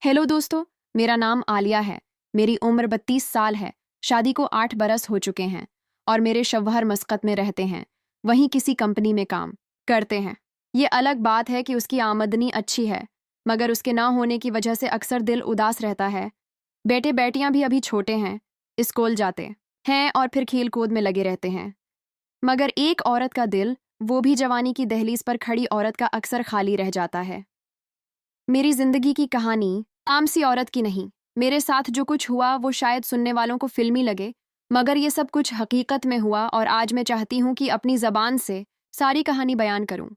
Hello दोस्तों, मेरा नाम आलिया है। मेरी उम्र 32 साल है। शादी को 8 बरस हो चुके हैं और मेरे शौहर मस्कत में रहते हैं। वहीं किसी कंपनी में काम करते हैं। ये अलग बात है कि उसकी आमदनी अच्छी है, मगर उसके ना होने की वजह से अक्सर दिल उदास रहता है। बेटे बेटियां भी अभी छोटे हैं, स्कूल जाते हैं और फिर खेल कूद में लगे रहते हैं। मगर एक औरत का दिल, वो भी जवानी की दहलीज पर खड़ी औरत का, अक्सर खाली रह जाता है। मेरी जिंदगी की कहानी आम सी औरत की नहीं। मेरे साथ जो कुछ हुआ वो शायद सुनने वालों को फिल्मी लगे, मगर ये सब कुछ हकीकत में हुआ और आज मैं चाहती हूँ कि अपनी जबान से सारी कहानी बयान करूँ।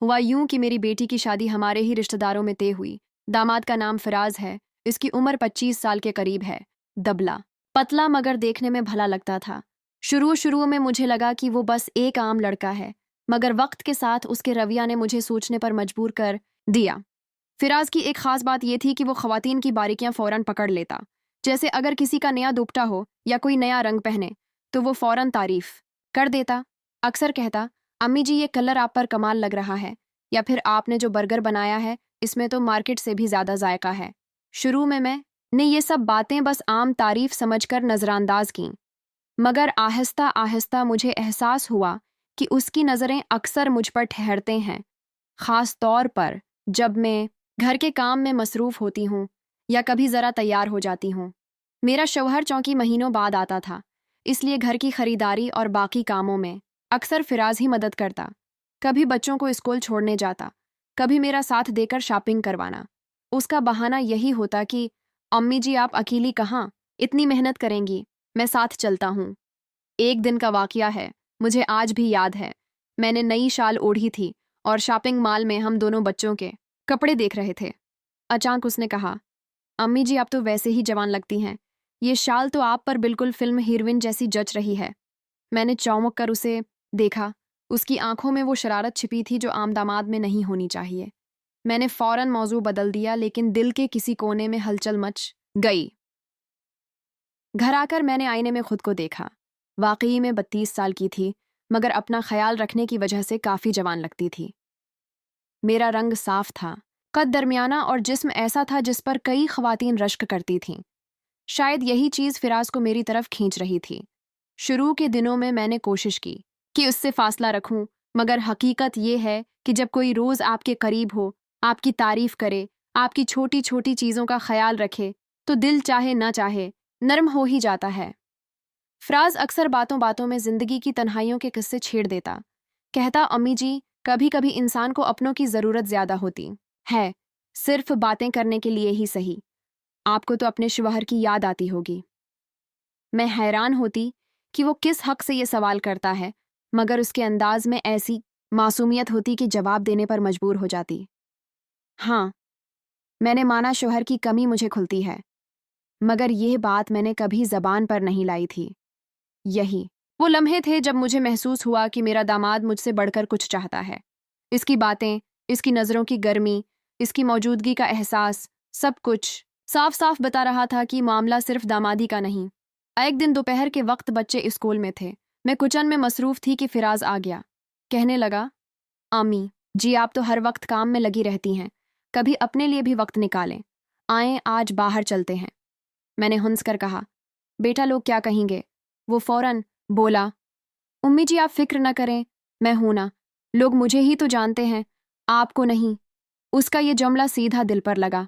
हुआ यूं कि मेरी बेटी की शादी हमारे ही रिश्तेदारों में तय हुई। दामाद का नाम फराज है। इसकी उम्र 25 साल के करीब है। दबला, पतला, मगर देखने में भला लगता था। शुरू शुरू में मुझे लगा कि वो बस एक आम लड़का है, मगर वक्त के साथ उसके रवैया ने मुझे सोचने पर मजबूर कर दिया। फिराज की एक खास बात यह थी कि वो खवातीन की बारीकियां फौरन पकड़ लेता। जैसे अगर किसी का नया दुपट्टा हो या कोई नया रंग पहने तो वो फौरन तारीफ कर देता। अक्सर कहता, अम्मी जी ये कलर आप पर कमाल लग रहा है, या फिर आपने जो बर्गर बनाया है इसमें तो मार्केट से भी ज्यादा जायका है। शुरू में मैंने ये सब बातें बस आम तारीफ समझकर नजरअंदाज की, मगर आहिस्ता आहिस्ता मुझे एहसास हुआ कि उसकी नज़रें अक्सर मुझ पर ठहरते हैं, खास तौर पर जब मैं घर के काम में मसरूफ होती हूँ या कभी ज़रा तैयार हो जाती हूँ। मेरा शौहर चौंकी महीनों बाद आता था, इसलिए घर की खरीदारी और बाकी कामों में अक्सर फिराज ही मदद करता। कभी बच्चों को स्कूल छोड़ने जाता, कभी मेरा साथ देकर शॉपिंग करवाना। उसका बहाना यही होता कि अम्मी जी आप अकेली कहाँ, इतनी मेहनत करेंगी, मैं साथ चलता हूँ। एक दिन का वाकया है, मुझे आज भी याद है। मैंने नई शाल ओढ़ी थी और शॉपिंग मॉल में हम दोनों बच्चों के कपड़े देख रहे थे। अचानक उसने कहा, अम्मी जी आप तो वैसे ही जवान लगती हैं, ये शाल तो आप पर बिल्कुल फिल्म हीरोइन जैसी जच रही है। मैंने चौंक कर उसे देखा। उसकी आंखों में वो शरारत छिपी थी जो आम दामाद में नहीं होनी चाहिए। मैंने फौरन मौजू बदल दिया, लेकिन दिल के किसी कोने में हलचल मच गई। घर आकर मैंने आईने में खुद को देखा। वाकई में 32 साल की थी, मगर अपना ख्याल रखने की वजह से काफ़ी जवान लगती थी। मेरा रंग साफ था, कद दरमियाना और जिस्म ऐसा था जिस पर कई ख्वातीन रश्क करती थीं। शायद यही चीज़ फिराज को मेरी तरफ खींच रही थी। शुरू के दिनों में मैंने कोशिश की कि उससे फासला रखूं, मगर हकीकत ये है कि जब कोई रोज़ आपके करीब हो, आपकी तारीफ करे, आपकी छोटी छोटी चीज़ों का ख्याल रखे, तो दिल चाहे ना चाहे नरम हो ही जाता है। फ्राज अक्सर बातों बातों में जिंदगी की तन्हाइयों के किस्से छेड़ देता। कहता, अम्मी जी कभी कभी इंसान को अपनों की ज़रूरत ज़्यादा होती है, सिर्फ बातें करने के लिए ही सही। आपको तो अपने शौहर की याद आती होगी। मैं हैरान होती कि वो किस हक से ये सवाल करता है, मगर उसके अंदाज में ऐसी मासूमियत होती कि जवाब देने पर मजबूर हो जाती। हाँ, मैंने माना शौहर की कमी मुझे खुलती है, मगर यह बात मैंने कभी जबान पर नहीं लाई थी। यही वो लम्हे थे जब मुझे महसूस हुआ कि मेरा दामाद मुझसे बढ़कर कुछ चाहता है। इसकी बातें, इसकी नज़रों की गर्मी, इसकी मौजूदगी का एहसास, सब कुछ साफ साफ बता रहा था कि मामला सिर्फ दामादी का नहीं। एक दिन दोपहर के वक्त बच्चे स्कूल में थे। मैं किचन में मसरूफ थी कि फिराज आ गया। कहने लगा, आमी जी आप तो हर वक्त काम में लगी रहती हैं, कभी अपने लिए भी वक्त निकालें। आएं आज बाहर चलते हैं। मैंने हंस कर कहा, बेटा लोग क्या कहेंगे। वो फौरन बोला, उम्मी जी आप फिक्र न करें, मैं हूं ना, लोग मुझे ही तो जानते हैं, आपको नहीं। उसका ये जुमला सीधा दिल पर लगा।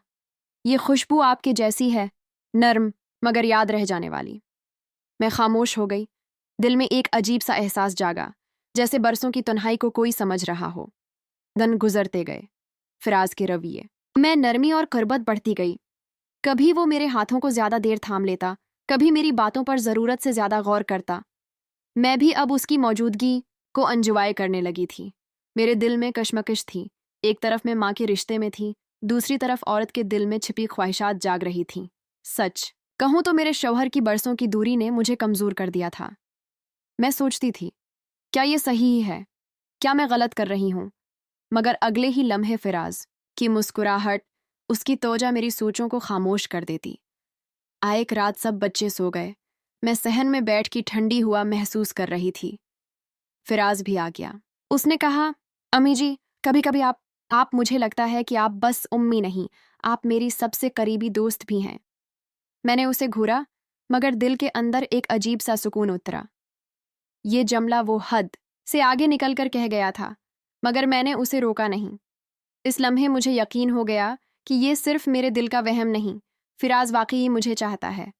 ये खुशबू आपके जैसी है, नर्म मगर याद रह जाने वाली। मैं खामोश हो गई। दिल में एक अजीब सा एहसास जागा, जैसे बरसों की तन्हाई को कोई समझ रहा हो। दिन गुजरते गए। फिराज के रवैये मैं नरमी और कुर्बत बढ़ती गई। कभी वो मेरे हाथों को ज्यादा देर थाम लेता, कभी मेरी बातों पर ज़रूरत से ज्यादा गौर करता। मैं भी अब उसकी मौजूदगी को एंजॉय करने लगी थी। मेरे दिल में कशमकश थी। एक तरफ मैं माँ के रिश्ते में थी, दूसरी तरफ औरत के दिल में छिपी ख्वाहिशात जाग रही थीं। सच कहूँ तो मेरे शौहर की बरसों की दूरी ने मुझे कमज़ोर कर दिया था। मैं सोचती थी, क्या ये सही है, क्या मैं गलत कर रही हूँ। मगर अगले ही लम्हे फिराज की मुस्कुराहट, उसकी तोजा मेरी सोचों को खामोश कर देती। एक रात सब बच्चे सो गए। मैं सहन में बैठ की ठंडी हुआ महसूस कर रही थी। फिराज भी आ गया। उसने कहा, अम्मी जी कभी कभी आप आप, मुझे लगता है कि आप बस उम्मी नहीं, आप मेरी सबसे करीबी दोस्त भी हैं। मैंने उसे घूरा, मगर दिल के अंदर एक अजीब सा सुकून उतरा। ये जमला वो हद से आगे निकलकर कह गया था, मगर मैंने उसे रोका नहीं। इस लम्हे मुझे यकीन हो गया कि ये सिर्फ मेरे दिल का वहम नहीं, फिराज वाकई मुझे चाहता है,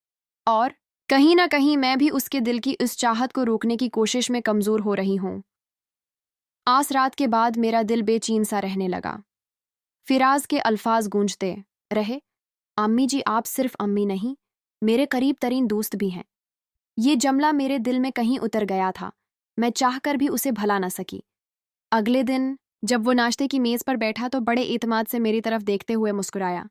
और कहीं ना कहीं मैं भी उसके दिल की इस चाहत को रोकने की कोशिश में कमजोर हो रही हूं। आस रात के बाद मेरा दिल बेचैन सा रहने लगा। फिराज के अल्फाज गूंजते रहे, अम्मी जी आप सिर्फ अम्मी नहीं, मेरे करीब तरीन दोस्त भी हैं। ये जमला मेरे दिल में कहीं उतर गया था, मैं चाहकर भी उसे भला न सकी। अगले दिन जब वो नाश्ते की मेज पर बैठा तो बड़े एतमाद से मेरी तरफ देखते हुए मुस्कुराया।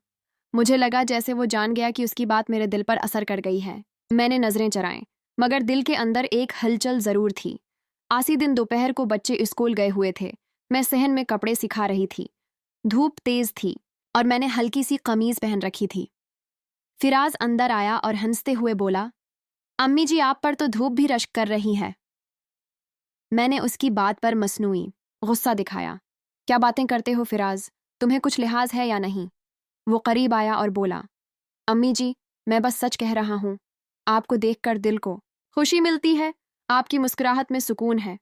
मुझे लगा जैसे वो जान गया कि उसकी बात मेरे दिल पर असर कर गई है। मैंने नजरें चराएं, मगर दिल के अंदर एक हलचल जरूर थी। आसी दिन दोपहर को बच्चे स्कूल गए हुए थे। मैं सहन में कपड़े सिखा रही थी। धूप तेज थी और मैंने हल्की सी कमीज पहन रखी थी। फिराज अंदर आया और हंसते हुए बोला, अम्मी जी आप पर तो धूप भी रश्क कर रही है। मैंने उसकी बात पर मसनूई गुस्सा दिखाया। क्या बातें करते हो फिराज, तुम्हें कुछ लिहाज है या नहीं? वो करीब आया और बोला, अम्मी जी मैं बस सच कह रहा हूं, आपको देखकर दिल को खुशी मिलती है, आपकी मुस्कुराहट में सुकून है।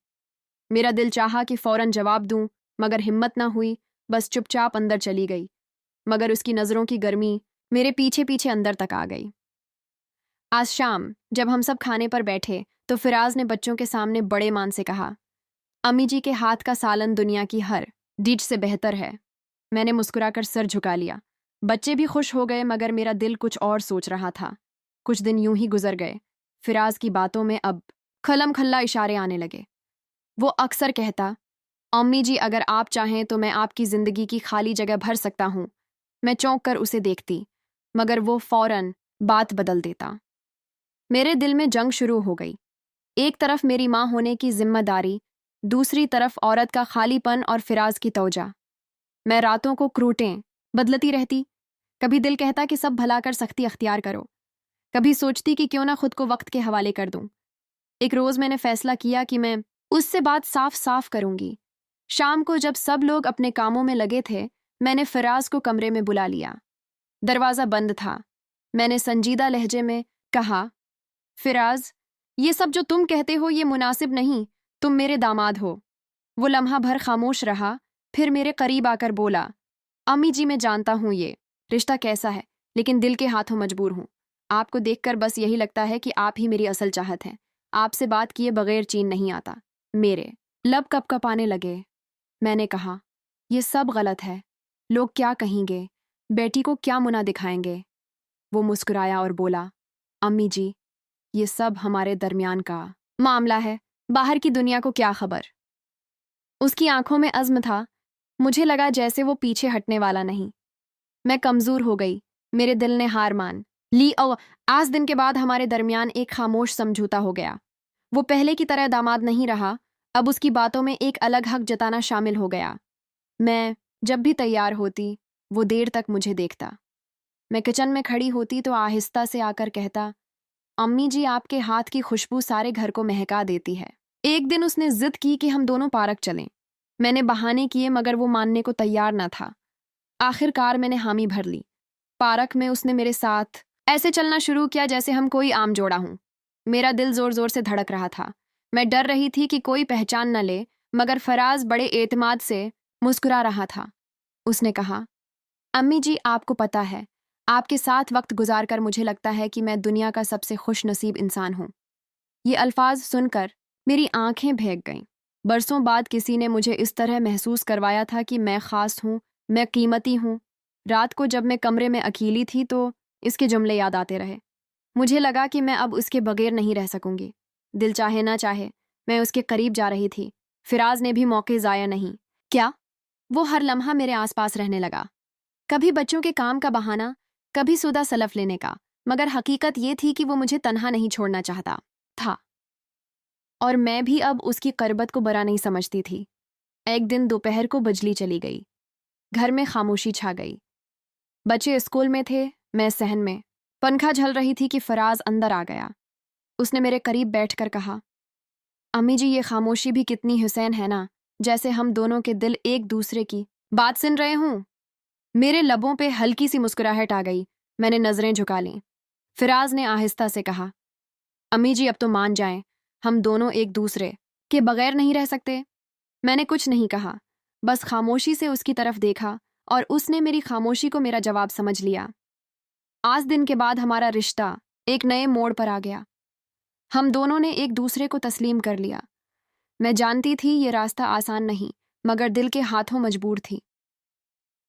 मेरा दिल चाहा कि फौरन जवाब दूं, मगर हिम्मत ना हुई, बस चुपचाप अंदर चली गई। मगर उसकी नज़रों की गर्मी मेरे पीछे पीछे अंदर तक आ गई। आज शाम जब हम सब खाने पर बैठे तो फिराज ने बच्चों के सामने बड़े मान से कहा, अम्मी जी के हाथ का सालन दुनिया की हर डिश से बेहतर है। मैंने मुस्कुराकर सर झुका लिया। बच्चे भी खुश हो गए, मगर मेरा दिल कुछ और सोच रहा था। कुछ दिन यूं ही गुजर गए। फिराज की बातों में अब खलम खल्ला इशारे आने लगे। वो अक्सर कहता, अम्मी जी अगर आप चाहें तो मैं आपकी जिंदगी की खाली जगह भर सकता हूं। मैं चौंक कर उसे देखती, मगर वो फौरन बात बदल देता। मेरे दिल में जंग शुरू हो गई। एक तरफ मेरी माँ होने की जिम्मेदारी, दूसरी तरफ औरत का खालीपन और फिराज की तौजा। मैं रातों को क्रूटें बदलती रहती। कभी दिल कहता कि सब भला कर सख्ती अख्तियार करो, कभी सोचती कि क्यों ना खुद को वक्त के हवाले कर दूं। एक रोज मैंने फैसला किया कि मैं उससे बात साफ साफ करूंगी। शाम को जब सब लोग अपने कामों में लगे थे, मैंने फिराज को कमरे में बुला लिया। दरवाजा बंद था। मैंने संजीदा लहजे में कहा, फिराज ये सब जो तुम कहते हो ये मुनासिब नहीं, तुम मेरे दामाद हो। वो लम्हा भर खामोश रहा, फिर मेरे करीब आकर बोला, अम्मी जी मैं जानता हूं ये रिश्ता कैसा है, लेकिन दिल के हाथों मजबूर हूं। आपको देखकर बस यही लगता है कि आप ही मेरी असल चाहत हैं। आपसे बात किए बगैर चैन नहीं आता। मेरे लब कपकपाने लगे। मैंने कहा, यह सब गलत है। लोग क्या कहेंगे, बेटी को क्या मुना दिखाएंगे? वो मुस्कुराया और बोला, अम्मी जी ये सब हमारे दरमियान का मामला है, बाहर की दुनिया को क्या खबर। उसकी आंखों में अज़्म था। मुझे लगा जैसे वो पीछे हटने वाला नहीं। मैं कमजोर हो गई। मेरे दिल ने हार मान ली और आज दिन के बाद हमारे दरमियान एक खामोश समझौता हो गया। वो पहले की तरह दामाद नहीं रहा, अब उसकी बातों में एक अलग हक जताना शामिल हो गया। मैं जब भी तैयार होती, वो देर तक मुझे देखता। मैं किचन में खड़ी होती तो आहिस्ता से आकर कहता, अम्मी जी आपके हाथ की खुशबू सारे घर को महका देती है। एक दिन उसने जिद की कि हम दोनों पार्क चलें। मैंने बहाने किए, मगर वो मानने को तैयार न था। आखिरकार मैंने हामी भर ली। पार्क में उसने मेरे साथ ऐसे चलना शुरू किया जैसे हम कोई आम जोड़ा हूं। मेरा दिल जोर जोर से धड़क रहा था। मैं डर रही थी कि कोई पहचान न ले, मगर फराज बड़े एतमाद से मुस्कुरा रहा था। उसने कहा, अम्मी जी आपको पता है, आपके साथ वक्त गुजार कर मुझे लगता है कि मैं दुनिया का सबसे खुश नसीब इंसान हूं। ये अल्फाज सुनकर मेरी आंखें भीग गईं। बरसों बाद किसी ने मुझे इस तरह महसूस करवाया था कि मैं खास हूं, मैं कीमती हूं। रात को जब मैं कमरे में अकेली थी तो इसके जुमले याद आते रहे। मुझे लगा कि मैं अब उसके बगैर नहीं रह सकूंगी। दिल चाहे ना चाहे मैं उसके करीब जा रही थी। फिराज ने भी मौके ज़ाया नहीं क्या। वो हर लम्हा मेरे आसपास रहने लगा। कभी बच्चों के काम का बहाना, कभी सुदा सलफ लेने का, मगर हकीकत ये थी कि वो मुझे तन्हा नहीं छोड़ना चाहता था, और मैं भी अब उसकी करबत को बरा नहीं समझती थी। एक दिन दोपहर को बिजली चली गई। घर में खामोशी छा गई। बच्चे स्कूल में थे, मैं सहन में। पंखा झल रही थी कि फराज अंदर आ गया। उसने मेरे करीब बैठकर कहा, अम्मी जी ये खामोशी भी कितनी हुसैन है ना, जैसे हम दोनों के दिल एक दूसरे की बात सुन रहे हूँ। मेरे लबों पे हल्की सी मुस्कुराहट आ गई। मैंने नजरें झुका लीं। फिराज ने आहिस्ता से कहा, अम्मी जी अब तो मान जाएं, हम दोनों एक दूसरे के बगैर नहीं रह सकते। मैंने कुछ नहीं कहा, बस खामोशी से उसकी तरफ देखा और उसने मेरी खामोशी को मेरा जवाब समझ लिया। आज दिन के बाद हमारा रिश्ता एक नए मोड़ पर आ गया। हम दोनों ने एक दूसरे को तस्लीम कर लिया। मैं जानती थी ये रास्ता आसान नहीं, मगर दिल के हाथों मजबूर थी।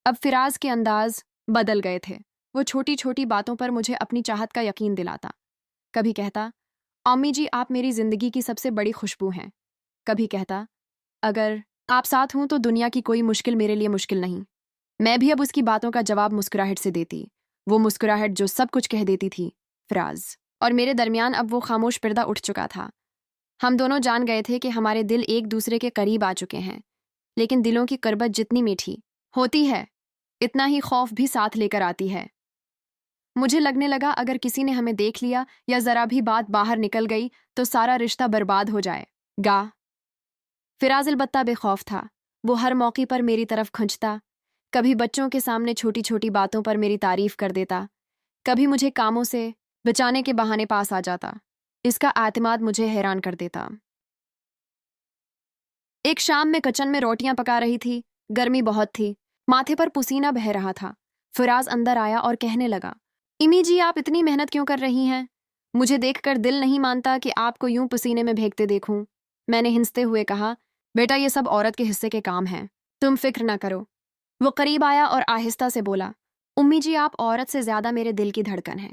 अब फिराज के अंदाज बदल गए थे। वो छोटी छोटी बातों पर मुझे अपनी चाहत का यकीन दिलाता। कभी कहता, अम्मी जी आप मेरी जिंदगी की सबसे बड़ी खुशबू हैं। कभी कहता, अगर आप साथ हों तो दुनिया की कोई मुश्किल मेरे लिए मुश्किल नहीं। मैं भी अब उसकी बातों का जवाब मुस्कुराहट से देती, वो मुस्कुराहट जो सब कुछ कह देती थी। फिराज और मेरे दरमियान अब वो खामोश पर्दा उठ चुका था। हम दोनों जान गए थे कि हमारे दिल एक दूसरे के करीब आ चुके हैं, लेकिन दिलों की कर्बत जितनी मीठी होती है, इतना ही खौफ भी साथ लेकर आती है। मुझे लगने लगा अगर किसी ने हमें देख लिया या जरा भी बात बाहर निकल गई तो सारा रिश्ता बर्बाद हो जाएगा। फिराज अलबत्ता बेखौफ था। वो हर मौके पर मेरी तरफ खुंचता, कभी बच्चों के सामने छोटी छोटी बातों पर मेरी तारीफ कर देता, कभी मुझे कामों से बचाने के बहाने पास आ जाता। इसका आतिमाद मुझे हैरान कर देता। एक शाम में किचन में रोटियां पका रही थी। गर्मी बहुत थी, माथे पर पसीना बह रहा था। फिराज अंदर आया और कहने लगा, इमी जी आप इतनी मेहनत क्यों कर रही हैं? मुझे देखकर दिल नहीं मानता कि आपको यूं पसीने में भीगते देखूं। मैंने हिंसते हुए कहा, बेटा ये सब औरत के हिस्से के काम हैं, तुम फिक्र ना करो। वो करीब आया और आहिस्ता से बोला, उम्मी जी आप औरत से ज्यादा मेरे दिल की धड़कन है।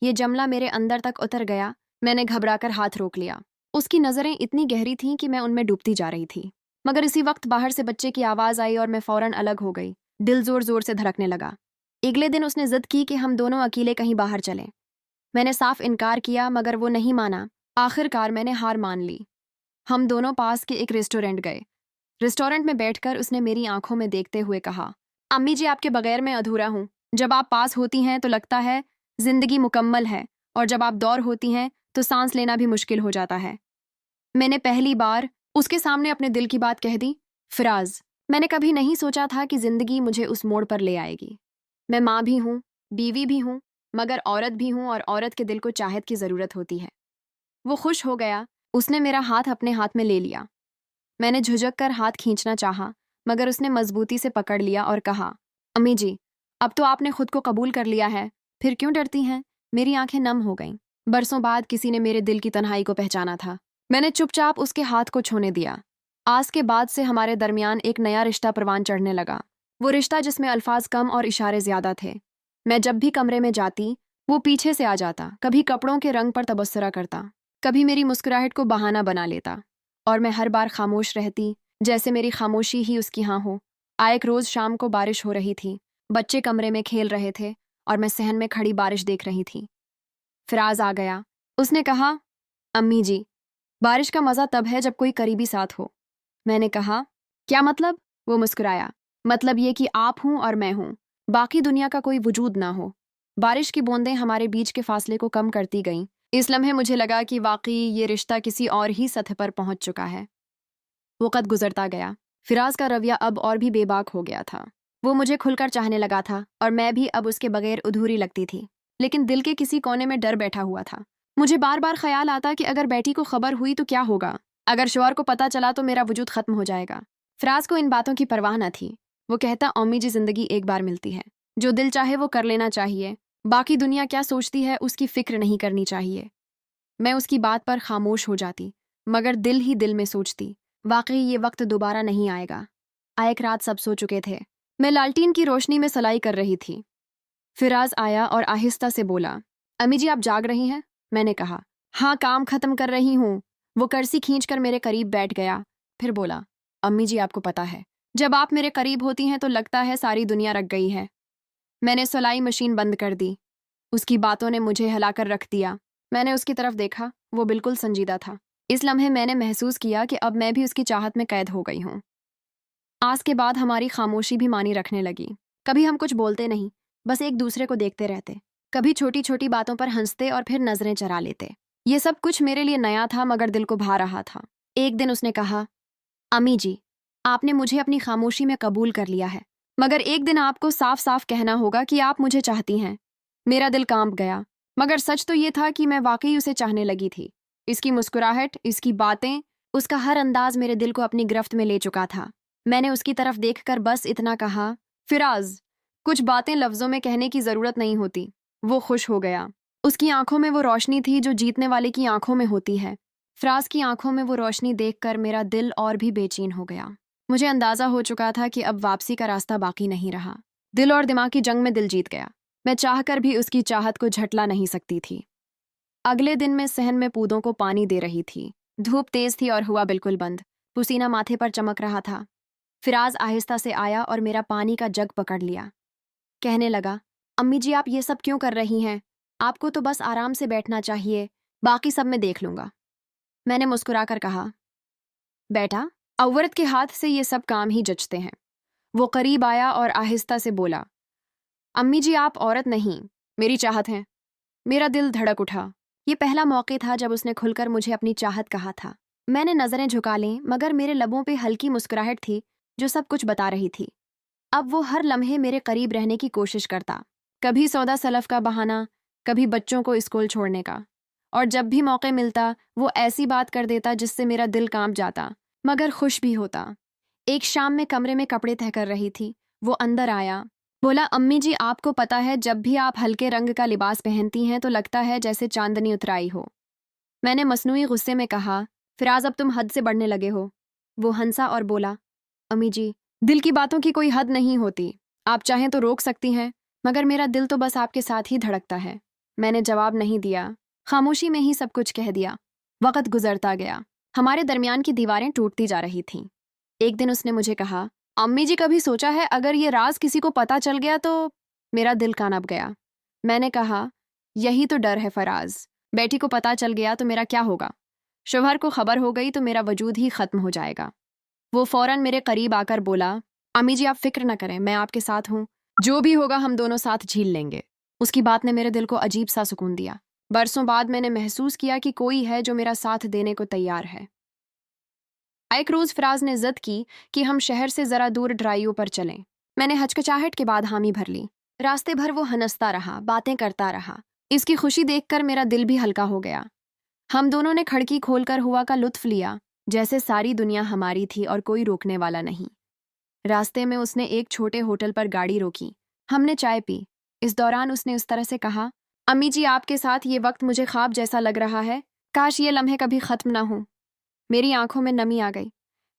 ये जमला मेरे अंदर तक उतर गया। मैंने घबराकर हाथ रोक लिया। उसकी नजरें इतनी गहरी थीं कि मैं उनमें डूबती जा रही थी। मगर इसी वक्त बाहर से बच्चे की आवाज आई और मैं फौरन अलग हो गई। दिल जोर जोर से धड़कने लगा। अगले दिन उसने जिद की कि हम दोनों अकेले कहीं बाहर चलें। मैंने साफ इनकार किया, मगर वो नहीं माना। आखिरकार मैंने हार मान ली। हम दोनों पास के एक रेस्टोरेंट गए। रेस्टोरेंट में बैठकर उसने मेरी आंखों में देखते हुए कहा, अम्मी जी आपके बगैर मैं अधूरा हूं। जब आप पास होती हैं तो लगता है जिंदगी मुकम्मल है, और जब आप दूर होती हैं तो सांस लेना भी मुश्किल हो जाता है। मैंने पहली बार उसके सामने अपने दिल की बात कह दी। फिराज, मैंने कभी नहीं सोचा था कि जिंदगी मुझे उस मोड़ पर ले आएगी। मैं माँ भी हूँ, बीवी भी हूँ, मगर औरत भी हूँ, और औरत के दिल को चाहत की जरूरत होती है। वो खुश हो गया। उसने मेरा हाथ अपने हाथ में ले लिया। मैंने झुझक कर हाथ खींचना चाहा, मगर उसने मजबूती से पकड़ लिया और कहा, अम्मी जी अब तो आपने खुद को कबूल कर लिया है, फिर क्यों डरती हैं? मेरी आंखें नम हो गईं। बरसों बाद किसी ने मेरे दिल की तन्हाई को पहचाना था। मैंने चुपचाप उसके हाथ को छूने दिया। आज के बाद से हमारे दरमियान एक नया रिश्ता परवान चढ़ने लगा। वो रिश्ता जिसमें अल्फाज कम और इशारे ज्यादा थे। मैं जब भी कमरे में जाती, वो पीछे से आ जाता, कभी कपड़ों के रंग पर तबसरा करता, कभी मेरी मुस्कुराहट को बहाना बना लेता, और मैं हर बार खामोश रहती, जैसे मेरी खामोशी ही उसकी हाँ हो। एक रोज शाम को बारिश हो रही थी। बच्चे कमरे में खेल रहे थे और मैं सहन में खड़ी बारिश देख रही थी। फिराज आ गया। उसने कहा, अम्मी जी बारिश का मजा तब है जब कोई करीबी साथ हो। मैंने कहा, क्या मतलब? वो मुस्कुराया, मतलब ये कि आप हूं और मैं हूं, बाकी दुनिया का कोई वजूद ना हो। बारिश की बूंदें हमारे बीच के फासले को कम करती गईं। इस लम्हे मुझे लगा कि वाकई ये रिश्ता किसी और ही सतह पर पहुंच चुका है। वो कद गुजरता गया। फिराज का रवैया अब और भी बेबाक हो गया था। वो मुझे खुलकर चाहने लगा था और मैं भी अब उसके बगैर अधूरी लगती थी। लेकिन दिल के किसी कोने में डर बैठा हुआ था। मुझे बार बार ख्याल आता कि अगर बेटी को खबर हुई तो क्या होगा, अगर शौहर को पता चला तो मेरा वजूद खत्म हो जाएगा। फिराज को इन बातों की परवाह न थी। वो कहता, अम्मी जी जिंदगी एक बार मिलती है, जो दिल चाहे वो कर लेना चाहिए, बाकी दुनिया क्या सोचती है उसकी फिक्र नहीं करनी चाहिए। मैं उसकी बात पर खामोश हो जाती, मगर दिल ही दिल में सोचती, वाकई ये वक्त दोबारा नहीं आएगा। एक रात सब सो चुके थे। मैं लालटीन की रोशनी में सलाई कर रही थी। फिराज आया और आहिस्ता से बोला, अम्मी जी आप जाग रही हैं? मैंने कहा, हाँ काम खत्म कर रही हूँ। वो कर्सी खींचकर मेरे करीब बैठ गया। फिर बोला, अम्मी जी आपको पता है, जब आप मेरे करीब होती हैं तो लगता है सारी दुनिया रख गई है। मैंने सिलाई मशीन बंद कर दी। उसकी बातों ने मुझे हिलाकर रख दिया। मैंने उसकी तरफ देखा, वो बिल्कुल संजीदा था। इस लम्हे मैंने महसूस किया कि अब मैं भी उसकी चाहत में कैद हो गई हूँ। आज के बाद हमारी खामोशी भी मानी रखने लगी। कभी हम कुछ बोलते नहीं, बस एक दूसरे को देखते रहते। कभी छोटी छोटी बातों पर हंसते और फिर नजरें चरा लेते। ये सब कुछ मेरे लिए नया था, मगर दिल को भा रहा था। एक दिन उसने कहा, अम्मी जी आपने मुझे अपनी खामोशी में कबूल कर लिया है, मगर एक दिन आपको साफ साफ कहना होगा कि आप मुझे चाहती हैं। मेरा दिल कांप गया, मगर सच तो ये था कि मैं वाकई उसे चाहने लगी थी। इसकी मुस्कुराहट, इसकी बातें, उसका हर अंदाज मेरे दिल को अपनी गिरफ्त में ले चुका था। मैंने उसकी तरफ देखकर बस इतना कहा, फिराज, कुछ बातें लफ्जों में कहने की जरूरत नहीं होती। वो खुश हो गया। उसकी आंखों में वो रोशनी थी जो जीतने वाले की आंखों में होती है। फिराज की आंखों में वो रोशनी देखकर मेरा दिल और भी बेचैन हो गया। मुझे अंदाजा हो चुका था कि अब वापसी का रास्ता बाकी नहीं रहा। दिल और दिमाग की जंग में दिल जीत गया। मैं चाहकर भी उसकी चाहत को झटला नहीं सकती थी। अगले दिन मैं सहन में पौधों को पानी दे रही थी। धूप तेज थी और हुआ बिल्कुल बंद। पसीना माथे पर चमक रहा था। फिराज आहिस्ता से आया और मेरा पानी का जग पकड़ लिया। कहने लगा, अम्मी जी, आप ये सब क्यों कर रही हैं? आपको तो बस आराम से बैठना चाहिए, बाकी सब मैं देख लूंगा। मैंने मुस्कुराकर कहा, बेटा, औरत के हाथ से ये सब काम ही जचते हैं। वो करीब आया और आहिस्ता से बोला, अम्मी जी, आप औरत नहीं, मेरी चाहत हैं। मेरा दिल धड़क उठा। ये पहला मौके था जब उसने खुलकर मुझे अपनी चाहत कहा था। मैंने नजरें झुका लीं, मगर मेरे लबों पे हल्की मुस्कुराहट थी जो सब कुछ बता रही थी। अब वो हर लम्हे मेरे करीब रहने की कोशिश करता। कभी सौदा सलफ का बहाना, कभी बच्चों को स्कूल छोड़ने का। और जब भी मौके मिलता वो ऐसी बात कर देता जिससे मेरा दिल कांप जाता, मगर खुश भी होता। एक शाम में कमरे में कपड़े तह कर रही थी। वो अंदर आया, बोला, अम्मी जी, आपको पता है जब भी आप हल्के रंग का लिबास पहनती हैं तो लगता है जैसे चांदनी उतर आई हो। मैंने मसनूई गुस्से में कहा, फिराज, अब तुम हद से बढ़ने लगे हो। वो हंसा और बोला, अम्मी जी, दिल की बातों की कोई हद नहीं होती। आप चाहें तो रोक सकती हैं, मगर मेरा दिल तो बस आपके साथ ही धड़कता है। मैंने जवाब नहीं दिया, खामोशी में ही सब कुछ कह दिया। वक्त गुजरता गया। हमारे दरमियान की दीवारें टूटती जा रही थीं। एक दिन उसने मुझे कहा, अम्मी जी, कभी सोचा है अगर ये राज किसी को पता चल गया तो? मेरा दिल कांप गया। मैंने कहा, यही तो डर है फराज। बेटी को पता चल गया तो मेरा क्या होगा? शौहर को खबर हो गई तो मेरा वजूद ही खत्म हो जाएगा। वो फौरन मेरे करीब आकर बोला, अम्मी जी, आप फिक्र न करें, मैं आपके साथ हूँ। जो भी होगा हम दोनों साथ झील लेंगे। उसकी बात ने मेरे दिल को अजीब सा सुकून दिया। बरसों बाद मैंने महसूस किया कि कोई है जो मेरा साथ देने को तैयार है। एक रोज फिराज ने जिद की कि हम शहर से जरा दूर ड्राइव पर चलें। मैंने हचकचाहट के बाद हामी भर ली। रास्ते भर वो हंसता रहा, बातें करता रहा। इसकी खुशी देखकर मेरा दिल भी हल्का हो गया। हम दोनों ने खिड़की खोलकर हवा का लुत्फ लिया, जैसे सारी दुनिया हमारी थी और कोई रोकने वाला नहीं। रास्ते में उसने एक छोटे होटल पर गाड़ी रोकी। हमने चाय पी। इस दौरान उसने उस तरह से कहा, अम्मी जी, आपके साथ ये वक्त मुझे ख्वाब जैसा लग रहा है। काश ये लम्हे कभी खत्म ना हो। मेरी आंखों में नमी आ गई।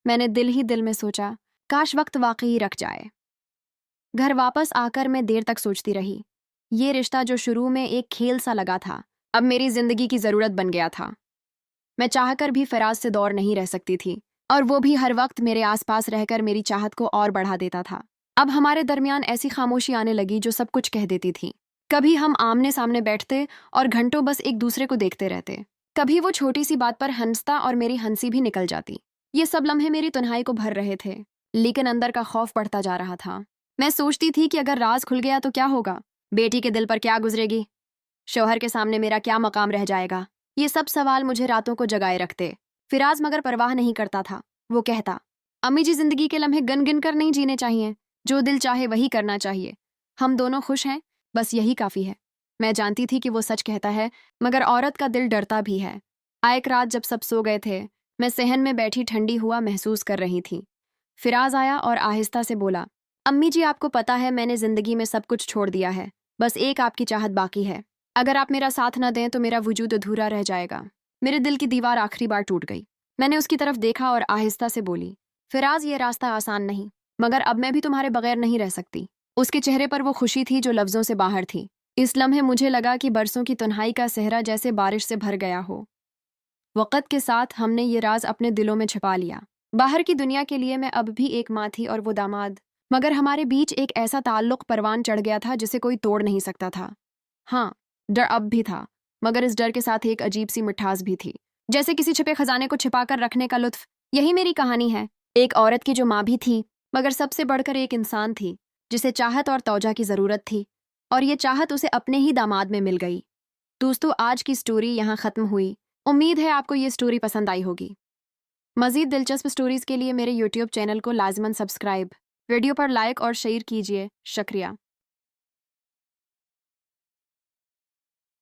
मैंने दिल ही दिल में सोचा, काश वक्त वाकई रख जाए। घर वापस आकर मैं देर तक सोचती रही। ये रिश्ता जो शुरू में एक खेल सा लगा था, अब मेरी जिंदगी की जरूरत बन गया था। मैं चाहकर भी फराज से दूर नहीं रह सकती थी, और वो भी हर वक्त मेरे आसपास रहकर मेरी चाहत को और बढ़ा देता था। अब हमारे दरमियान ऐसी खामोशी आने लगी जो सब कुछ कह देती थी। कभी हम आमने सामने बैठते और घंटों बस एक दूसरे को देखते रहते। कभी वो छोटी सी बात पर हंसता और मेरी हंसी भी निकल जाती। ये सब लम्हे मेरी तन्हाई को भर रहे थे, लेकिन अंदर का खौफ बढ़ता जा रहा था। मैं सोचती थी कि अगर राज खुल गया तो क्या होगा? बेटी के दिल पर क्या गुजरेगी? शौहर के सामने मेरा क्या मकाम रह जाएगा? ये सब सवाल मुझे रातों को जगाए रखते। फिराज मगर परवाह नहीं करता था। वो कहता, अम्मी जी, जिंदगी के लम्हे गिन गिन कर नहीं जीने चाहिए, जो दिल चाहे वही करना चाहिए। हम दोनों खुश हैं, बस यही काफी है। मैं जानती थी कि वो सच कहता है, मगर औरत का दिल डरता भी है। एक रात जब सब सो गए थे, मैं सहन में बैठी ठंडी हुआ महसूस कर रही थी। फिराज आया और आहिस्ता से बोला, अम्मी जी, आपको पता है मैंने जिंदगी में सब कुछ छोड़ दिया है, बस एक आपकी चाहत बाकी है। अगर आप मेरा साथ न दें तो मेरा वजूद अधूरा रह जाएगा। मेरे दिल की दीवार आखिरी बार टूट गई। मैंने उसकी तरफ देखा और आहिस्ता से बोली, फिराज, ये रास्ता आसान नहीं, मगर अब मैं भी तुम्हारे बगैर नहीं रह सकती। उसके चेहरे पर वो खुशी थी जो लफ्जों से बाहर थी। इस लम्हे मुझे लगा कि बरसों की तन्हाई का सहरा जैसे बारिश से भर गया हो। वक़्त के साथ हमने ये राज अपने दिलों में छिपा लिया। बाहर की दुनिया के लिए मैं अब भी एक माँ थी और वो दामाद, मगर हमारे बीच एक ऐसा ताल्लुक परवान चढ़ गया था जिसे कोई तोड़ नहीं सकता था। हाँ, डर अब भी था, मगर इस डर के साथ एक अजीब सी मिठास भी थी, जैसे किसी छिपे खजाने को छिपाकर रखने का लुत्फ। यही मेरी कहानी है, एक औरत की जो माँ भी थी, मगर सबसे बढ़कर एक इंसान थी जिसे चाहत और तौजा की ज़रूरत थी, और ये चाहत उसे अपने ही दामाद में मिल गई। दोस्तों, आज की स्टोरी यहाँ ख़त्म हुई। उम्मीद है आपको ये स्टोरी पसंद आई होगी। मज़ीद दिलचस्प स्टोरीज़ के लिए मेरे यूट्यूब चैनल को लाजमन सब्सक्राइब, वीडियो पर लाइक और शेयर कीजिए। शुक्रिया।